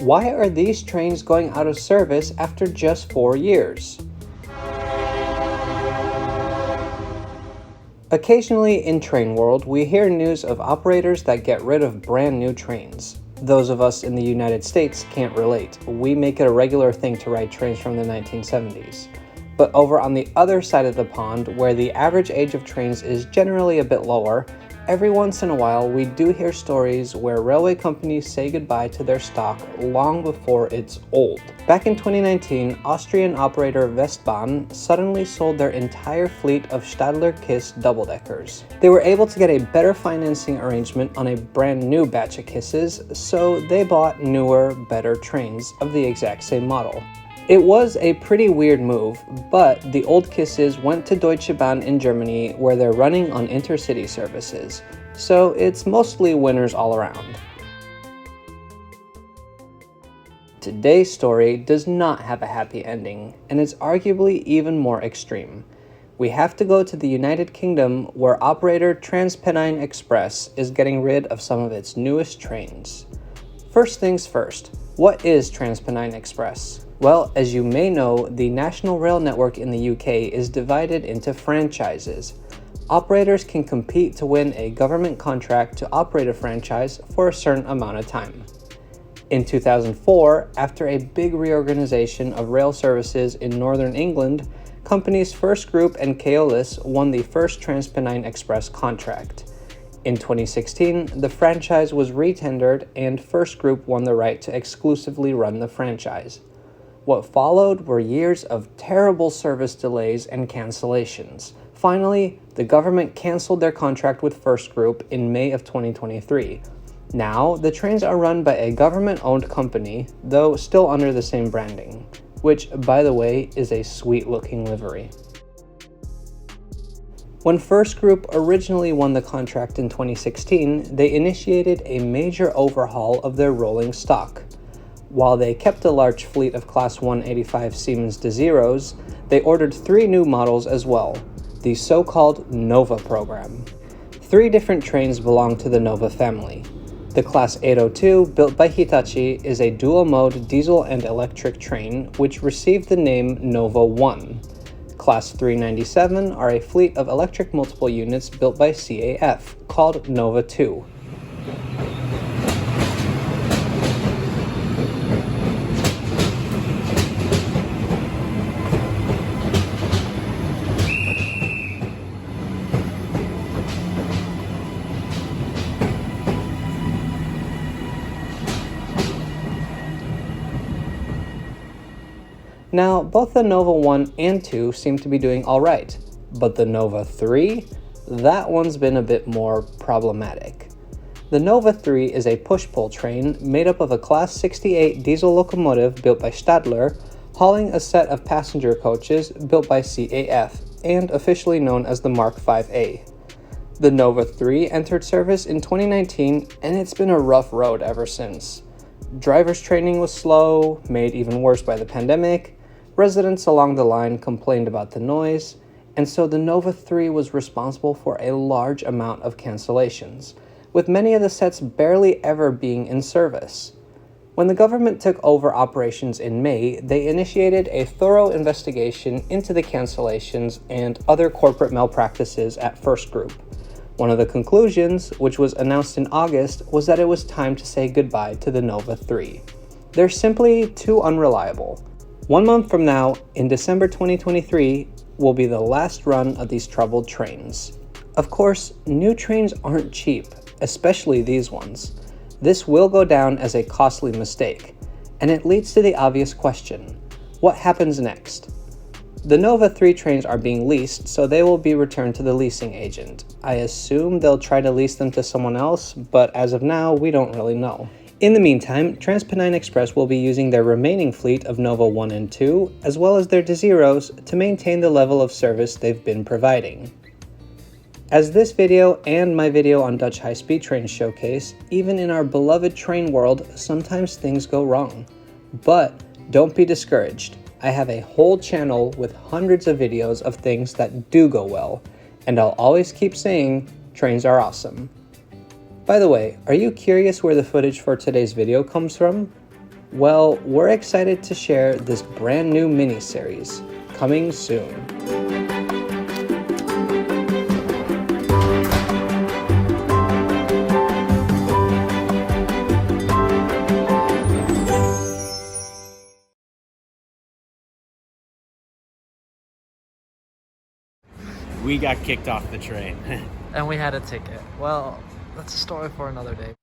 Why are these trains going out of service after just 4 years? Occasionally in train world, we hear news of operators that get rid of brand new trains. Those of us in the United States can't relate. We make it a regular thing to ride trains from the 1970s. But over on the other side of the pond, where the average age of trains is generally a bit lower, every once in a while we do hear stories where railway companies say goodbye to their stock long before it's old. Back in 2019, Austrian operator Westbahn suddenly sold their entire fleet of Stadler Kiss double-deckers. They were able to get a better financing arrangement on a brand new batch of Kisses, so they bought newer, better trains of the exact same model. It was a pretty weird move, but the old Kisses went to Deutsche Bahn in Germany where they're running on intercity services, so it's mostly winners all around. Today's story does not have a happy ending, and is arguably even more extreme. We have to go to the United Kingdom where operator TransPennine Express is getting rid of some of its newest trains. First things first, what is TransPennine Express? Well, as you may know, the national rail network in the UK is divided into franchises. Operators can compete to win a government contract to operate a franchise for a certain amount of time. In 2004, after a big reorganization of rail services in northern England, companies First Group and Keolis won the first TransPennine Express contract. In 2016, the franchise was retendered and First Group won the right to exclusively run the franchise. What followed were years of terrible service delays and cancellations. Finally, the government canceled their contract with First Group in May of 2023. Now, the trains are run by a government-owned company, though still under the same branding, which, by the way, is a sweet-looking livery. When First Group originally won the contract in 2016, they initiated a major overhaul of their rolling stock. While they kept a large fleet of Class 185 Siemens Desiros, they ordered 3 new models as well, the so-called Nova program. 3 different trains belong to the Nova family. The Class 802, built by Hitachi, is a dual-mode diesel and electric train which received the name Nova 1. Class 397 are a fleet of electric multiple units built by CAF, called Nova 2. Now, both the Nova 1 and 2 seem to be doing alright, but the Nova 3? That one's been a bit more problematic. The Nova 3 is a push-pull train made up of a Class 68 diesel locomotive built by Stadler, hauling a set of passenger coaches built by CAF, and officially known as the Mark 5A. The Nova 3 entered service in 2019, and it's been a rough road ever since. Driver's training was slow, made even worse by the pandemic. Residents along the line complained about the noise, and so the Nova 3 was responsible for a large amount of cancellations, with many of the sets barely ever being in service. When the government took over operations in May, they initiated a thorough investigation into the cancellations and other corporate malpractices at First Group. One of the conclusions, which was announced in August, was that it was time to say goodbye to the Nova 3. They're simply too unreliable. 1 month from now, in December 2023, will be the last run of these troubled trains. Of course, new trains aren't cheap, especially these ones. This will go down as a costly mistake, and it leads to the obvious question: what happens next? The Nova 3 trains are being leased, so they will be returned to the leasing agent. I assume they'll try to lease them to someone else, but as of now, we don't really know. In the meantime, TransPennine Express will be using their remaining fleet of Nova 1 and 2, as well as their Desiros, to maintain the level of service they've been providing. As this video and my video on Dutch high-speed trains showcase, even in our beloved train world, sometimes things go wrong. But don't be discouraged. I have a whole channel with hundreds of videos of things that do go well, and I'll always keep saying, trains are awesome. By the way, are you curious where the footage for today's video comes from? Well, we're excited to share this brand new mini-series, coming soon. We got kicked off the train. And we had a ticket. Well, that's a story for another day.